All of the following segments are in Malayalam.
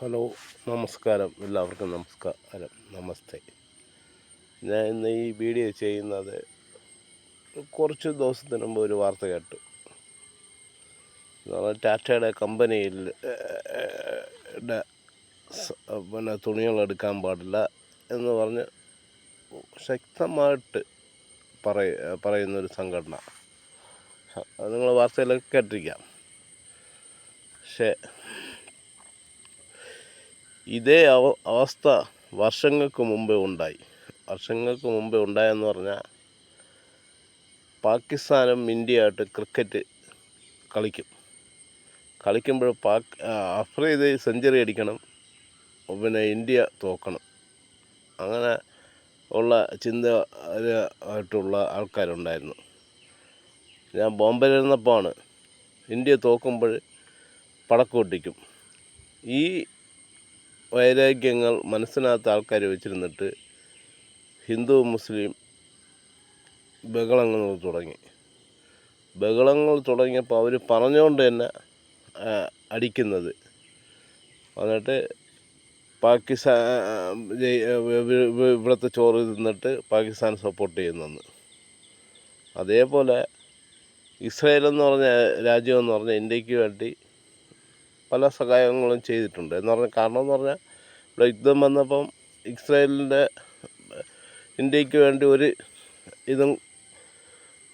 ഹലോ, നമസ്കാരം. എല്ലാവർക്കും നമസ്കാരം, നമസ്തേ. ഞാൻ ഇന്ന് ഈ വീഡിയോ ചെയ്യുന്നത് കുറച്ച് ദിവസത്തിന് മുമ്പ് ഒരു വാർത്ത കേട്ടു. ടാറ്റയുടെ കമ്പനിയിൽ പിന്നെ തുണികളെടുക്കാൻ പാടില്ല എന്ന് പറഞ്ഞ് ശക്തമായിട്ട് പറയുന്നൊരു സംഘടന. നിങ്ങൾ വാർത്തയിലൊക്കെ കേട്ടിരിക്കാം. പക്ഷേ ഇതേ അവസ്ഥ വർഷങ്ങൾക്ക് മുമ്പേ ഉണ്ടായെന്ന് പറഞ്ഞാൽ പാകിസ്ഥാനും ഇന്ത്യയായിട്ട് ക്രിക്കറ്റ് കളിക്കുമ്പോൾ അഫ്രീദി സെഞ്ചുറി അടിക്കണം, പിന്നെ ഇന്ത്യ തോക്കണം. അങ്ങനെ ഉള്ള ആയിട്ടുള്ള ആൾക്കാരുണ്ടായിരുന്നു. ഞാൻ ബോംബെയിലിരുന്നപ്പോൾ ഇന്ത്യ തോക്കുമ്പോൾ പടക്കം പൊട്ടിക്കും. ഈ വൈരാഗ്യങ്ങൾ മനസ്സിനകത്ത് ആൾക്കാർ വെച്ചിരുന്നിട്ട് ഹിന്ദു മുസ്ലിം ബഹളങ്ങൾ തുടങ്ങിയപ്പോൾ അവർ പറഞ്ഞുകൊണ്ട് തന്നെ അടിക്കുന്നത്. എന്നിട്ട് പാകിസ്ഥാൻ ഇവിടുത്തെ ചോറ് തിന്നിട്ട് പാകിസ്ഥാൻ സപ്പോർട്ട് ചെയ്യുന്നെന്ന്. അതേപോലെ ഇസ്രായേലെന്ന് പറഞ്ഞ രാജ്യമെന്ന് പറഞ്ഞാൽ ഇന്ത്യക്ക് വേണ്ടി പല സഹായങ്ങളും ചെയ്തിട്ടുണ്ട്. കാരണം എന്ന് പറഞ്ഞാൽ ഇവിടെ യുദ്ധം വന്നപ്പം ഇസ്രായേലിൻ്റെ ഇന്ത്യക്ക് വേണ്ടി ഒരു ഇതും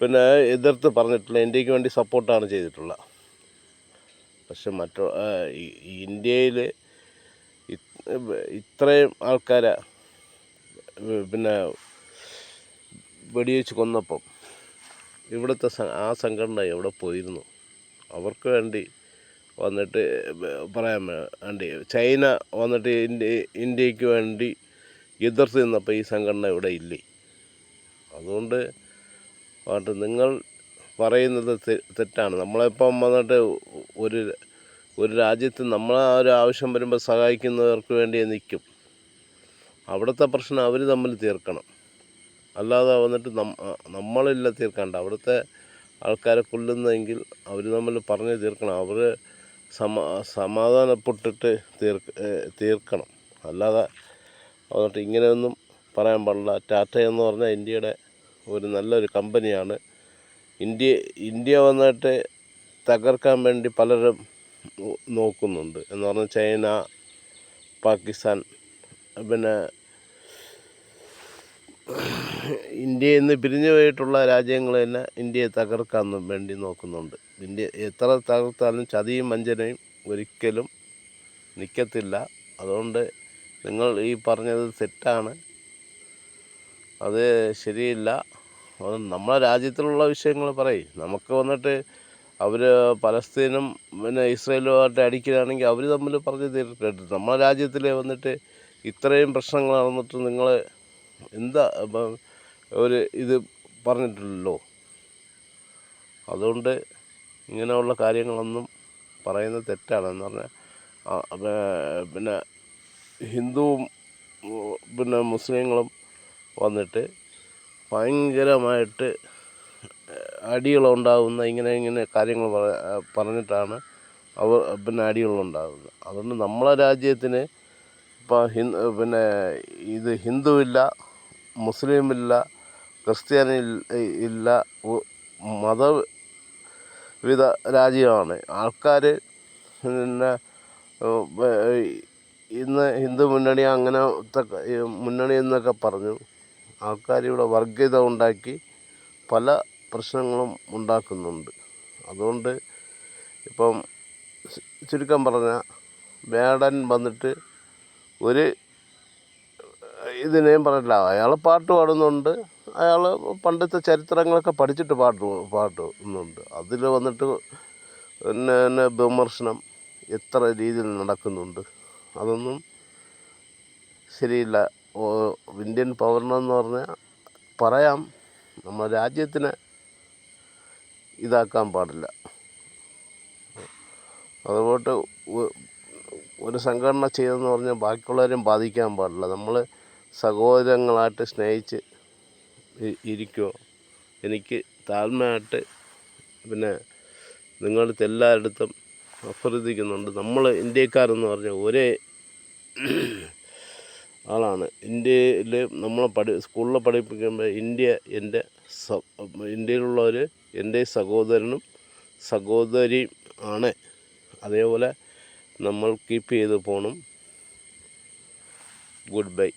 പിന്നെ എതിർത്ത് പറഞ്ഞിട്ടില്ല. ഇന്ത്യക്ക് വേണ്ടി സപ്പോർട്ടാണ് ചെയ്തിട്ടുള്ളത്. പക്ഷെ ഇന്ത്യയിൽ ഇത്രയും ആൾക്കാരെ പിന്നെ വെടിവെച്ച് കൊന്നപ്പം ഇവിടുത്തെ ആ സംഘടന എവിടെ പോയിരുന്നു? അവർക്ക് വേണ്ടി വന്നിട്ട് പറയാൻ വേണ്ടി ചൈന വന്നിട്ട് ഇന്ത്യക്ക് വേണ്ടി എതിർത്ത് നിന്നപ്പോൾ ഈ സംഘടന ഇവിടെ ഇല്ലേ? അതുകൊണ്ട് നിങ്ങൾ പറയുന്നത് തെറ്റാണ്. നമ്മളിപ്പം വന്നിട്ട് ഒരു രാജ്യത്ത് നമ്മളെ ഒരു ആവശ്യം വരുമ്പോൾ സഹായിക്കുന്നവർക്ക് വേണ്ടി നിൽക്കും. അവിടുത്തെ പ്രശ്നം അവർ തമ്മിൽ തീർക്കണം. അല്ലാതെ വന്നിട്ട് നമ്മളില്ല തീർക്കണ്ട. അവിടുത്തെ ആൾക്കാരെ കൊല്ലുന്നതെങ്കിൽ അവർ തമ്മിൽ പറഞ്ഞ് തീർക്കണം. അവർ സമാധാനപ്പെട്ടിട്ട് തീർക്കണം. അല്ലാതെ വന്നിട്ട് ഇങ്ങനെയൊന്നും പറയാൻ പാടില്ല. ടാറ്റ എന്ന് പറഞ്ഞാൽ ഇന്ത്യയുടെ ഒരു നല്ലൊരു കമ്പനിയാണ്. ഇന്ത്യ വന്നിട്ട് തകർക്കാൻ വേണ്ടി പലരും നോക്കുന്നുണ്ട്. എന്ന് പറഞ്ഞാൽ ചൈന, പാകിസ്ഥാൻ, പിന്നെ ഇന്ത്യയിൽ നിന്ന് പിരിഞ്ഞു പോയിട്ടുള്ള രാജ്യങ്ങൾ തന്നെ ഇന്ത്യയെ തകർക്കാൻ വേണ്ടി നോക്കുന്നുണ്ട്. ഇന്ത്യ എത്ര തകർത്താലും ചതിയും വഞ്ചനയും ഒരിക്കലും നിൽക്കത്തില്ല. അതുകൊണ്ട് നിങ്ങൾ ഈ പറഞ്ഞത് തെറ്റാണ്, അത് ശരിയില്ല. നമ്മളെ രാജ്യത്തിലുള്ള വിഷയങ്ങൾ പറയും. നമുക്ക് വന്നിട്ട് അവർ പലസ്തീനും പിന്നെ ഇസ്രായേലുമായിട്ട് അടിക്കുകയാണെങ്കിൽ അവർ തമ്മിൽ പറഞ്ഞ് തീർക്കട്ടെ. നമ്മളെ രാജ്യത്തിൽ വന്നിട്ട് ഇത്രയും പ്രശ്നങ്ങൾ നടന്നിട്ട് നിങ്ങൾ എന്താ ഒരു ഇത് പറഞ്ഞിട്ടില്ലല്ലോ. അതുകൊണ്ട് ഇങ്ങനെയുള്ള കാര്യങ്ങളൊന്നും പറയുന്നത് തെറ്റാണ്. എന്ന് പറഞ്ഞാൽ പിന്നെ ഹിന്ദുവും പിന്നെ മുസ്ലിങ്ങളും വന്നിട്ട് ഭയങ്കരമായിട്ട് അടികളുണ്ടാകുന്ന ഇങ്ങനെ കാര്യങ്ങൾ പറഞ്ഞിട്ടാണ് പിന്നെ അടികളുണ്ടാകുന്നത്. അതുകൊണ്ട് നമ്മളെ രാജ്യത്തിന് ഇപ്പം പിന്നെ ഇത് ഹിന്ദുവില്ല, മുസ്ലിമില്ല, ക്രിസ്ത്യാനി ഇല്ല, മതവിധ രാജ്യമാണ്. ആൾക്കാർ പിന്നെ ഇന്ന് ഹിന്ദു മുന്നണി അങ്ങനത്തെ മുന്നണി എന്നൊക്കെ പറഞ്ഞു ആൾക്കാരിവിടെ വർഗീയത ഉണ്ടാക്കി പല പ്രശ്നങ്ങളും ഉണ്ടാക്കുന്നുണ്ട്. അതുകൊണ്ട് ഇപ്പം ചുരുക്കം പറഞ്ഞാൽ വേടൻ വന്നിട്ട് ഒരു ഇതിനെയും പറഞ്ഞില്ല. അയാൾ പാട്ട് പാടുന്നുണ്ട്. അയാൾ പണ്ടത്തെ ചരിത്രങ്ങളൊക്കെ പഠിച്ചിട്ട് പാടുന്നുണ്ട്. അതിൽ വന്നിട്ട് പിന്നെ വിമർശനം എത്ര രീതിയിൽ നടക്കുന്നുണ്ട്. അതൊന്നും ശരിയില്ല. ഇന്ത്യൻ പൗരനെന്ന് പറഞ്ഞാൽ പറയാം, നമ്മുടെ രാജ്യത്തിന് ഇതാക്കാൻ പാടില്ല. അതുകൊണ്ട് ഒരു സംഘടന ചെയ്തെന്ന് പറഞ്ഞാൽ ബാക്കിയുള്ളവരും ബാധിക്കാൻ പാടില്ല. നമ്മൾ സഹോദരങ്ങളായിട്ട് സ്നേഹിച്ച് ഇരിക്കുമോ. എനിക്ക് താഴ്മയായിട്ട് പിന്നെ നിങ്ങളുടെ എല്ലായിടത്തും അഭ്യർത്ഥിക്കുന്നുണ്ട്. നമ്മൾ ഇന്ത്യക്കാരെന്ന് പറഞ്ഞാൽ ഒരേ ആളാണ്. ഇന്ത്യയിൽ നമ്മളെ സ്കൂളിൽ പഠിപ്പിക്കുമ്പോൾ ഇന്ത്യയിലുള്ളവർ എൻ്റെ സഹോദരനും സഹോദരിയും ആണ്. അതേപോലെ നമ്മൾ കീപ്പ് ചെയ്ത് പോകണം. Good bye.